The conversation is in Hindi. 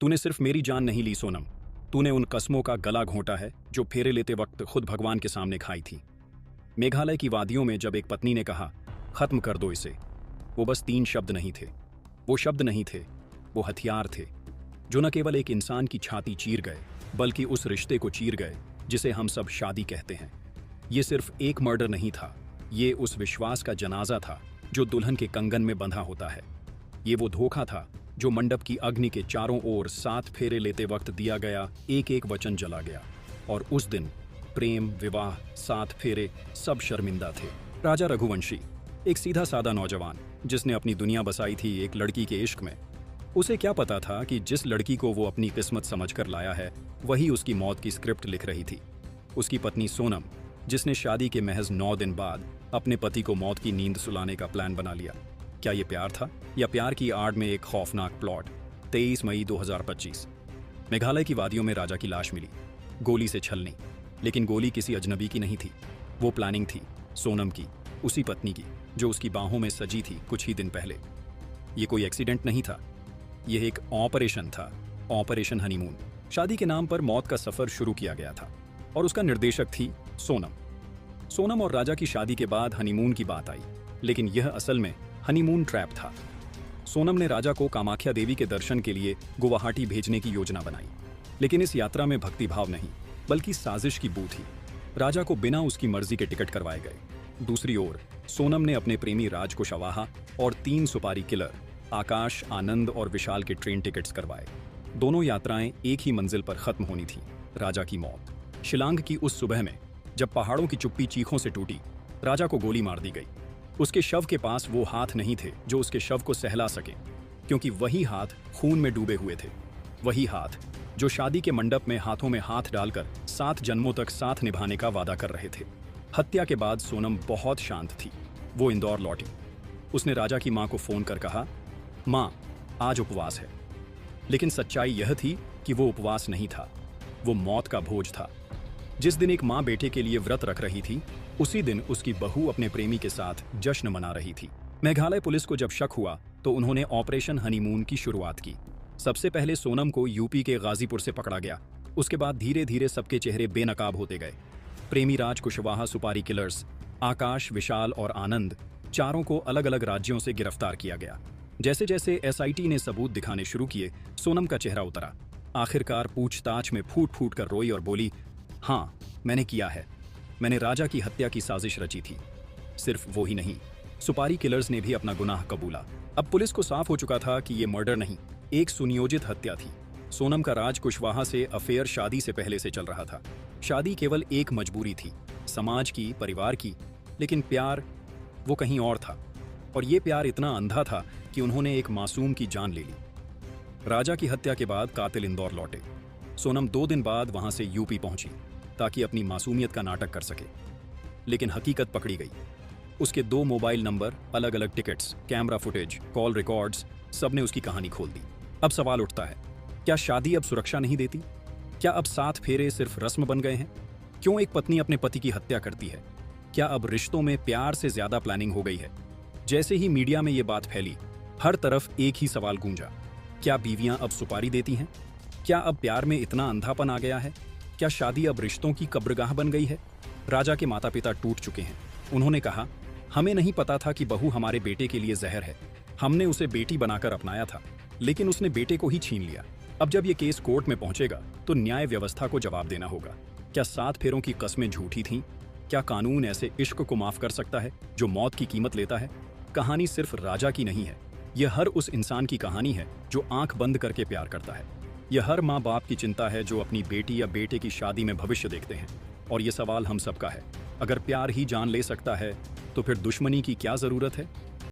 तूने सिर्फ मेरी जान नहीं ली सोनम, तूने उन कस्मों का गला घोंटा है जो फेरे लेते वक्त खुद भगवान के सामने खाई थी। मेघालय की वादियों में जब एक पत्नी ने कहा, खत्म कर दो इसे, वो बस 3 शब्द नहीं थे। वो शब्द नहीं थे, वो हथियार थे, जो न केवल एक इंसान की छाती चीर गए, बल्कि उस रिश्ते को चीर गए जिसे हम सब शादी कहते हैं। ये सिर्फ एक मर्डर नहीं था, ये उस विश्वास का जनाजा था जो दुल्हन के कंगन में बंधा होता है। ये वो धोखा था जो मंडप की अग्नि के चारों ओर 7 फेरे लेते वक्त दिया गया एक एक वचन जला गया। और उस दिन प्रेम, विवाह, 7 फेरे सब शर्मिंदा थे। राजा रघुवंशी, एक सीधा साधा नौजवान जिसने अपनी दुनिया बसाई थी एक लड़की के इश्क में। उसे क्या पता था कि जिस लड़की को वो अपनी किस्मत समझकर लाया है वही उसकी मौत की स्क्रिप्ट लिख रही थी। उसकी पत्नी सोनम, जिसने शादी के महज 9 दिन बाद अपने पति को मौत की नींद सुलाने का प्लान बना लिया। क्या ये प्यार था या प्यार की आड़ में एक खौफनाक प्लॉट? 23 मई 2025 मेघालय की वादियों में राजा की लाश मिली, गोली से छलनी। लेकिन गोली किसी अजनबी की नहीं थी, वो प्लानिंग थी सोनम की, उसी पत्नी की जो उसकी बाहों में सजी थी कुछ ही दिन पहले। ये कोई एक्सीडेंट नहीं था, यह एक ऑपरेशन था, ऑपरेशन हनीमून। शादी के नाम पर मौत का सफर शुरू किया गया था और उसका निर्देशक थी सोनम। सोनम और राजा की शादी के बाद हनीमून की बात आई, लेकिन यह असल में हनीमून ट्रैप था। सोनम ने राजा को कामाख्या देवी के दर्शन के लिए गुवाहाटी भेजने की योजना बनाई, लेकिन इस यात्रा में भक्तिभाव नहीं बल्कि साजिश की बू थी। राजा को बिना उसकी मर्जी के टिकट करवाए गए। दूसरी ओर सोनम ने अपने प्रेमी राज को शवाहा और 3 सुपारी किलर आकाश, आनंद और विशाल के ट्रेन टिकट्स करवाए। दोनों यात्राएं एक ही मंजिल पर खत्म होनी थी, राजा की मौत। शिलांग की उस सुबह में जब पहाड़ों की चुप्पी चीखों से टूटी, राजा को गोली मार दी गई। उसके शव के पास वो हाथ नहीं थे जो उसके शव को सहला सके, क्योंकि वही हाथ खून में डूबे हुए थे। वही हाथ जो शादी के मंडप में हाथों में हाथ डालकर 7 जन्मों तक साथ निभाने का वादा कर रहे थे। हत्या के बाद सोनम बहुत शांत थी। वो इंदौर लौटी। उसने राजा की मां को फोन कर कहा, मां, आज उपवास है। लेकिन सच्चाई यह थी कि वो उपवास नहीं था, वो मौत का भोज था। जिस दिन एक मां बेटे के लिए व्रत रख रही थी, उसी दिन उसकी बहू अपने प्रेमी के साथ जश्न मना रही थी। मेघालय पुलिस को जब शक हुआ तो उन्होंने ऑपरेशन हनीमून की शुरुआत की। सबसे पहले सोनम को यूपी के गाजीपुर से पकड़ा गया। उसके बाद धीरे धीरे सबके चेहरे बेनकाब होते गए। प्रेमी राज कुशवाहा सुपारी किलर्स, आकाश, विशाल और आनंद, चारों को अलग अलग राज्यों से गिरफ्तार किया गया। जैसे जैसे एसआईटी ने सबूत दिखाने शुरू किए, सोनम का चेहरा उतरा। आखिरकार पूछताछ में फूट फूट कर रोई और बोली, हाँ, मैंने किया है। मैंने राजा की हत्या की साजिश रची थी। सिर्फ वो ही नहीं, सुपारी किलर्स ने भी अपना गुनाह कबूला। अब पुलिस को साफ हो चुका था कि ये मर्डर नहीं, एक सुनियोजित हत्या थी। सोनम का राज कुशवाहा से अफेयर शादी से पहले से चल रहा था। शादी केवल एक मजबूरी थी, समाज की, परिवार की, लेकिन प्यार वो कहीं और था। और ये प्यार इतना अंधा था कि उन्होंने एक मासूम की जान ले ली। राजा की हत्या के बाद कातिल इंदौर लौटे। सोनम 2 दिन बाद वहां से यूपी पहुंची ताकि अपनी मासूमियत का नाटक कर सके। लेकिन हकीकत पकड़ी गई। उसके 2 मोबाइल नंबर, अलग अलग tickets, camera footage, call records, सबने उसकी कहानी खोल दी। अब सवाल उठता है, क्या शादी अब सुरक्षा नहीं देती? क्या अब 7 फेरे सिर्फ रस्म बन गए हैं? क्यों एक पत्नी अपने पति की हत्या करती है? क्या अब रिश्तों में प्यार से ज्यादा प्लानिंग हो गई है? जैसे ही मीडिया में ये बात फैली, हर तरफ एक ही सवाल गूंजा, क्या बीवियां अब सुपारी देती हैं? क्या अब प्यार में इतना अंधापन आ गया है? क्या शादी अब रिश्तों की कब्रगाह बन गई है? राजा के माता पिता टूट चुके हैं। उन्होंने कहा, हमें नहीं पता था कि बहू हमारे बेटे के लिए जहर है। हमने उसे बेटी बनाकर अपनाया था, लेकिन उसने बेटे को ही छीन लिया। अब जब ये केस कोर्ट में पहुंचेगा तो न्याय व्यवस्था को जवाब देना होगा। क्या 7 फेरों की कस्में झूठी थीं? क्या कानून ऐसे इश्क को माफ कर सकता है जो मौत की कीमत लेता है? कहानी सिर्फ राजा की नहीं है, यह हर उस इंसान की कहानी है जो आंख बंद करके प्यार करता है। यह हर माँ बाप की चिंता है जो अपनी बेटी या बेटे की शादी में भविष्य देखते हैं। और ये सवाल हम सबका है, अगर प्यार ही जान ले सकता है तो फिर दुश्मनी की क्या जरूरत है?